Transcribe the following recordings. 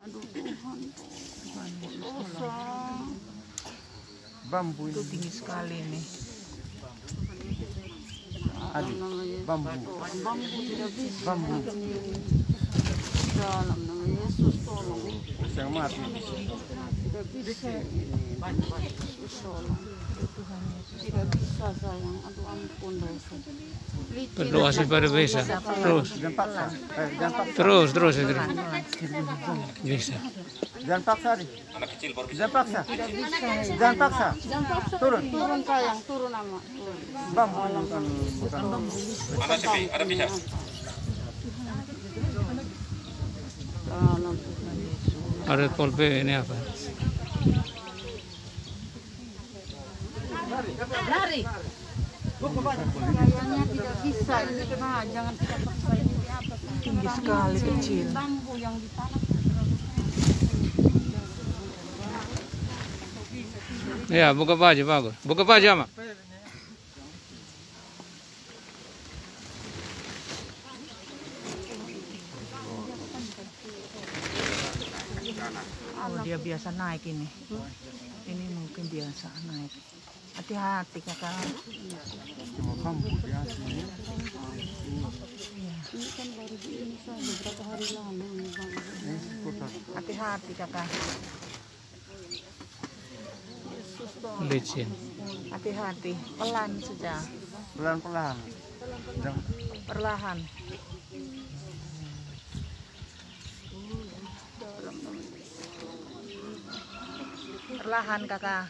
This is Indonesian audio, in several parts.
Aduh Tuhan. Bambu Itu tinggi sekali nih. Adik, bambu. Bambu tidak bisa. Bambu. Dalam nama Yesus tolong. Yang mati. Tidak bisa. Yesus tolong. Tidak bisa sayang. Aduh ampun dosa. Berdoa sih pada bisa. Terus. Jangan paksa. Jangan paksa. Terus. Bisa. Jangan paksa, Adik. Anak kecil baru bisa. Jangan paksa. Tidak bisa. Jangan paksa. Jangan paksa. Turun. Turun sayang. Turun nama. Bambu bukan bambu. Mana sih, Pi? Ada bisa? Dalam Tuhan Yesus. Ada polpe ini apa? Lari. Kayaknya tidak bisa ini kena, jangan kita paksa ini di atas. Tinggi sekali kecil. Bambu yang ditanam. Ya, buka baju bagus. Buka baju ama. Oh, dia biasa naik ini. Ini mungkin biasa naik. Hati-hati kakak. Cuma bambu di atas ini. Ini kan baru di ini beberapa hari lalu ini bang. Hati-hati kakak. Yesus tolong. Licin. Hati-hati. Pelan saja. Pelan-pelan. Jangan. Perlahan. Perlahan kakak.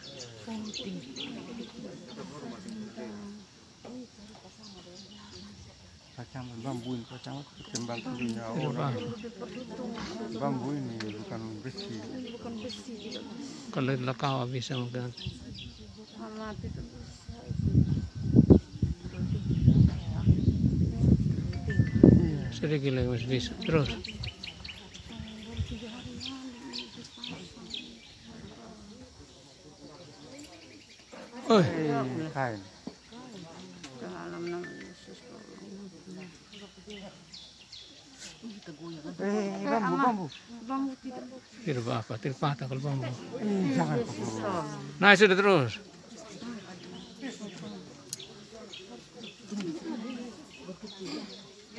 Kacang bambu ini kacang kembang dunia orang. Bambu ini bukan besi. Bukan besi. Kalau lakawa bisa mungkin. Mati itu. Sedikit lagi masih bisa. Terus. Oh, Kain. Dalam nama Yesus Bambu. bambu tidak. tidak apa, tidak patah kalau bambu. Jangan pukul. Nah, sudah terus.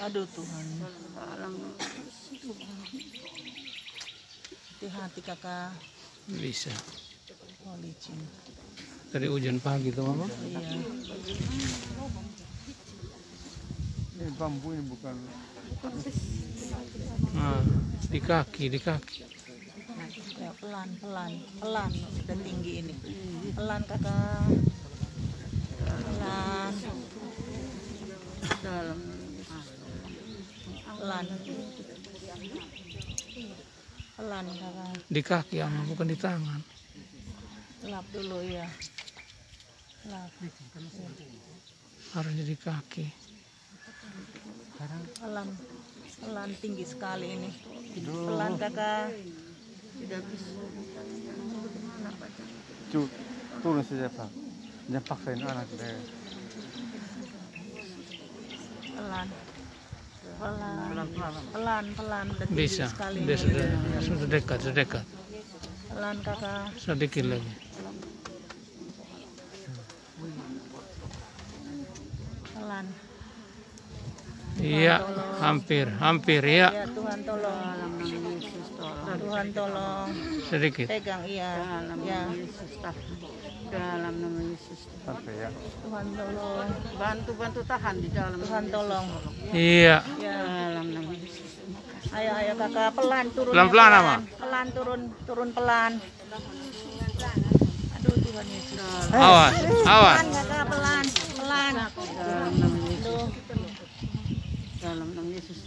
Aduh Tuhan. Dalam hati-hati kakak. Bisa. Oh, licin. Tadi hujan pagi tuh mama. Iya. Ini bambu ini bukan. Nah, di kaki. Ya, pelan. Sudah tinggi ini. Pelan kakak. Pelan. Dalam. Pelan kakak. Di kaki ama, bukan di tangan. Lap dulu ya. Lap. Harusnya di kaki. Pelan tinggi sekali ini. Pelan kakak. Tidak bisa. Turun saja Pak. Jangan paksain anak deh. Pelan. Udah tinggi Bisa. sekali. Dia sudah dekat. Pelan kakak. Sedikit lagi. Pelan. Iya, hampir ya. Ya Tuhan tolong. Tuhan tolong. Sedikit. Pegang iya. Ya. Dalam nama Yesus. Sampai ya. Tuhan tolong. Bantu tahan di dalam. Tuhan tolong. Iya. Ya. Dalam nama Yesus. Ayo kakak pelan turun. Pelan-pelan ya, ama. Pelan turun pelan. Aduh Tuhan Yesus. Awas. Pelan kakak pelan. Dalam nama Yesus. Dalam nama Yesus.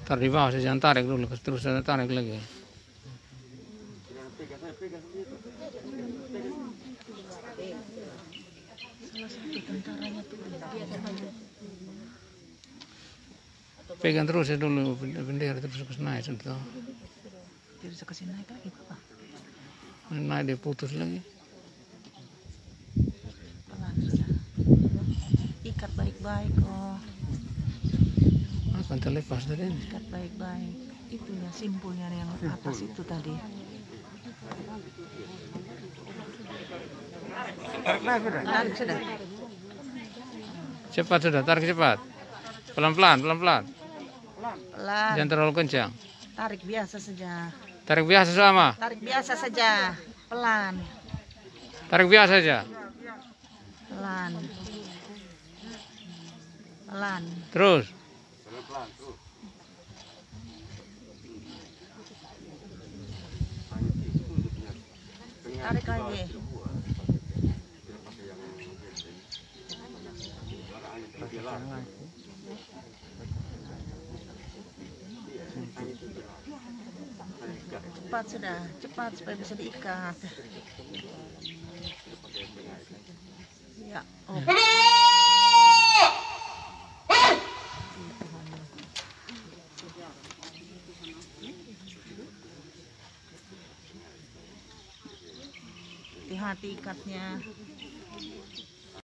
Tarik di bawah, jangan tarik dulu, terus tarik lagi. Pegang terus ya dulu bendera terus naik sudah. Tidak bisa kasih naik lagi, Bapak. Nah, dia putus lagi. Pelan sudah. Ikat baik-baik, oh. Akan terlepas dari ini. Ikat baik-baik. Itu ya simpulnya yang atas itu tadi. Tarik sudah. Cepat sudah, tarik cepat. Pelan-pelan, pelan-pelan. Pelan. Jangan terlalu kencang. Tarik biasa saja. Tarik biasa sama. Tarik biasa saja. Pelan. Tarik biasa saja. Pelan. Pelan. Terus. Tarik lagi. Cepat sudah, cepat supaya bisa diikat. Ya, oh. Hati-hati ikatnya.